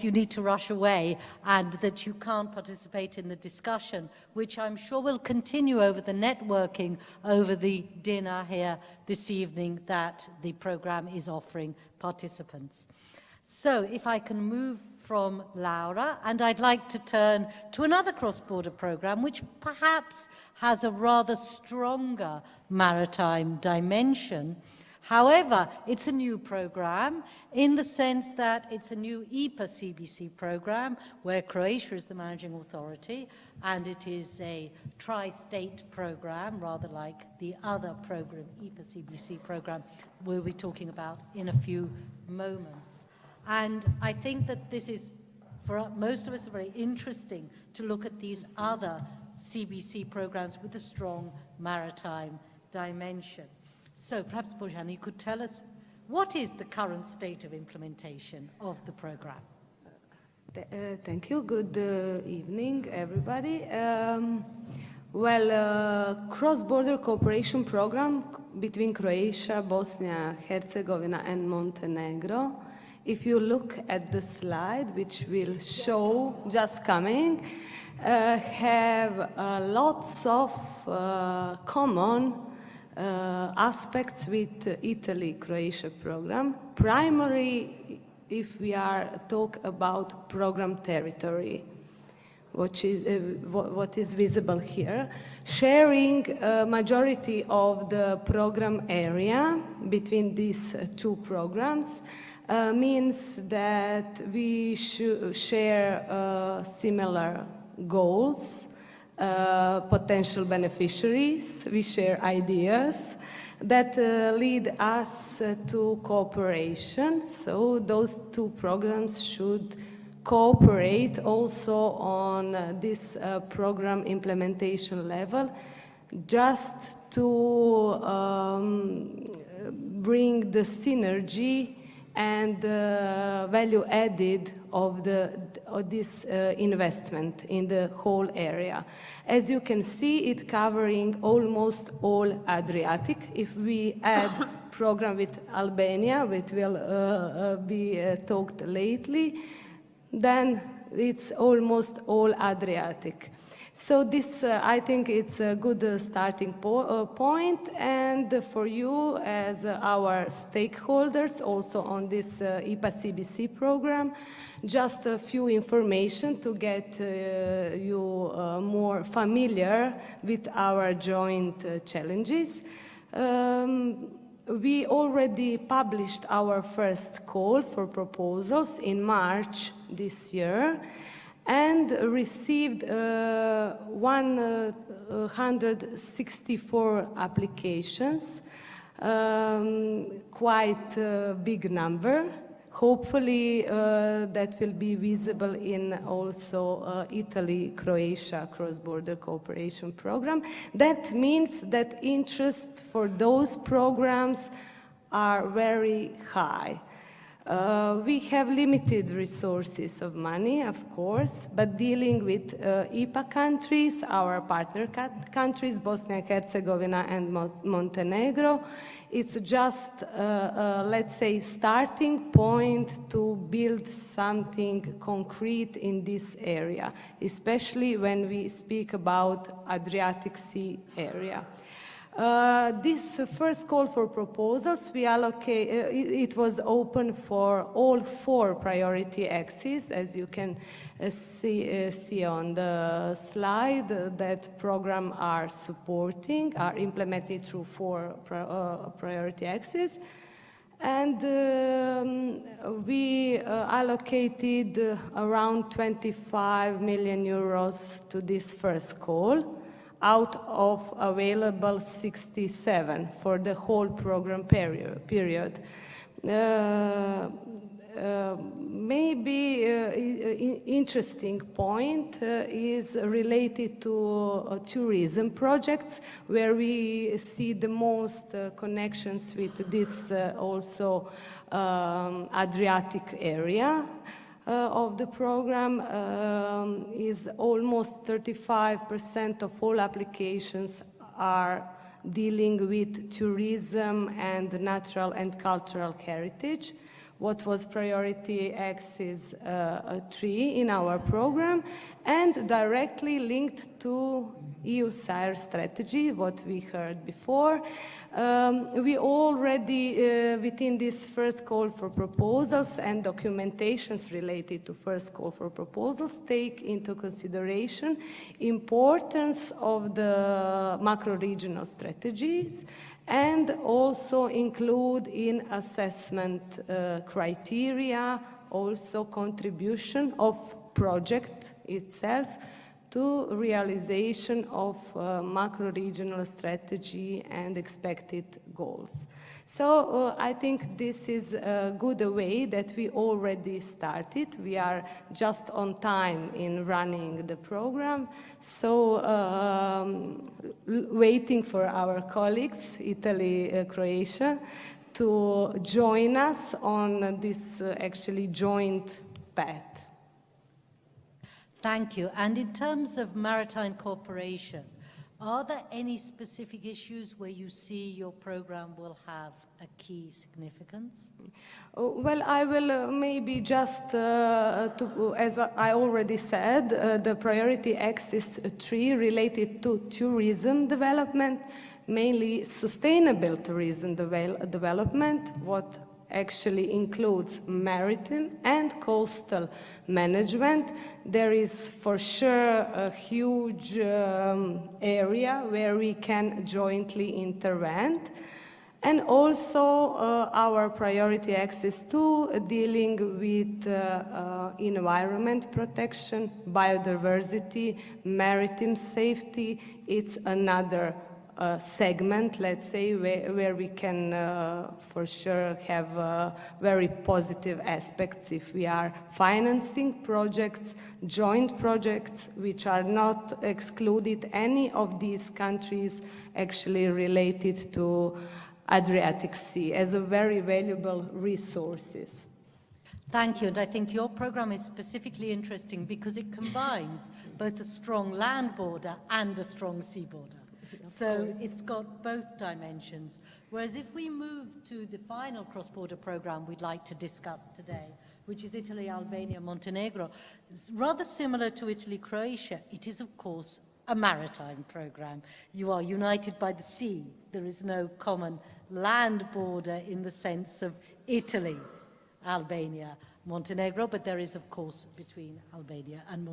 you need to rush away and that you can't participate in the discussion, which I'm sure will continue over the networking, over the dinner here this evening that the program is offering participants. So if I can move from Laura, and I'd like to turn to another cross-border program which perhaps has a rather stronger maritime dimension. However, it's a new program in the sense that it's a new IPA CBC program where Croatia is the managing authority, and it is a tri-state program, rather like the other program, IPA CBC program, we'll be talking about in a few moments. And I think that this is, for most of us, very interesting to look at these other CBC programs with a strong maritime dimension. So perhaps, Božana, you could tell us what is the current state of implementation of the program? Thank you. Good evening, everybody. Cross-border cooperation program between Croatia, Bosnia, Herzegovina, and Montenegro. If you look at the slide, which will show just coming, have lots of common aspects with Italy-Croatia program. Primarily, if we are talk about program territory, what is visible here, sharing a majority of the program area between these two programs means that we should share similar goals, potential beneficiaries, we share ideas that lead us to cooperation. So those two programs should cooperate also on this program implementation level, just to bring the synergy and value added of this investment in the whole area. As you can see, it covering almost all Adriatic. If we add program with Albania, which will be talked lately, then it's almost all Adriatic. So this, I think it's a good starting point, and for you as our stakeholders also on this IPA CBC program, just a few information to get you more familiar with our joint challenges. We already published our first call for proposals in March this year, and received 164 applications, quite a big number. Hopefully that will be visible in also Italy-Croatia cross-border cooperation program. That means that interest for those programs are very high. We have limited resources of money, of course, but dealing with IPA countries, our partner countries, Bosnia and Herzegovina and Montenegro, it's just, let's say, starting point to build something concrete in this area, especially when we speak about Adriatic Sea area. This first call for proposals, we allocate, it was open for all 4 priority axes, as you can see on the slide, that program are supporting, are implemented through 4 priority axes. And we allocated around 25 million euros to this first call, out of available 67 for the whole program period. Maybe interesting point is related to tourism projects, where we see the most connections with this also Adriatic area. Of the program is almost 35% of all applications are dealing with tourism and natural and cultural heritage, what was priority axis 3 in our program, and directly linked to EU SIRE strategy, what we heard before. We already, within this first call for proposals and documentations related to first call for proposals, take into consideration importance of the macro-regional strategies, and also include in assessment criteria also contribution of project itself to realization of macro-regional strategy and expected goals. So I think this is a good way that we already started. We are just on time in running the program. So waiting for our colleagues, Italy-Croatia, to join us on this actually joint path. Thank you. And in terms of maritime cooperation, are there any specific issues where you see your program will have a key significance? Well, I will maybe just, as I already said, the priority axis 3 related to tourism development, mainly sustainable tourism development, what actually includes maritime and coastal management. There is for sure a huge area where we can jointly intervene. And also our priority axis 2 dealing with environment protection, biodiversity, maritime safety. It's another segment, let's say, where we can for sure have very positive aspects if we are financing projects, joint projects, which are not excluded any of these countries actually related to Adriatic Sea as a very valuable resources. Thank you, and I think your program is specifically interesting because it combines both a strong land border and a strong sea border. So it's got both dimensions. Whereas if we move to the final cross-border program we'd like to discuss today, which is Italy, Albania, Montenegro, it's rather similar to Italy-Croatia. It is, of course, a maritime program. You are united by the sea. There is no common land border in the sense of Italy, Albania, Montenegro, but there is, of course, between Albania and Montenegro.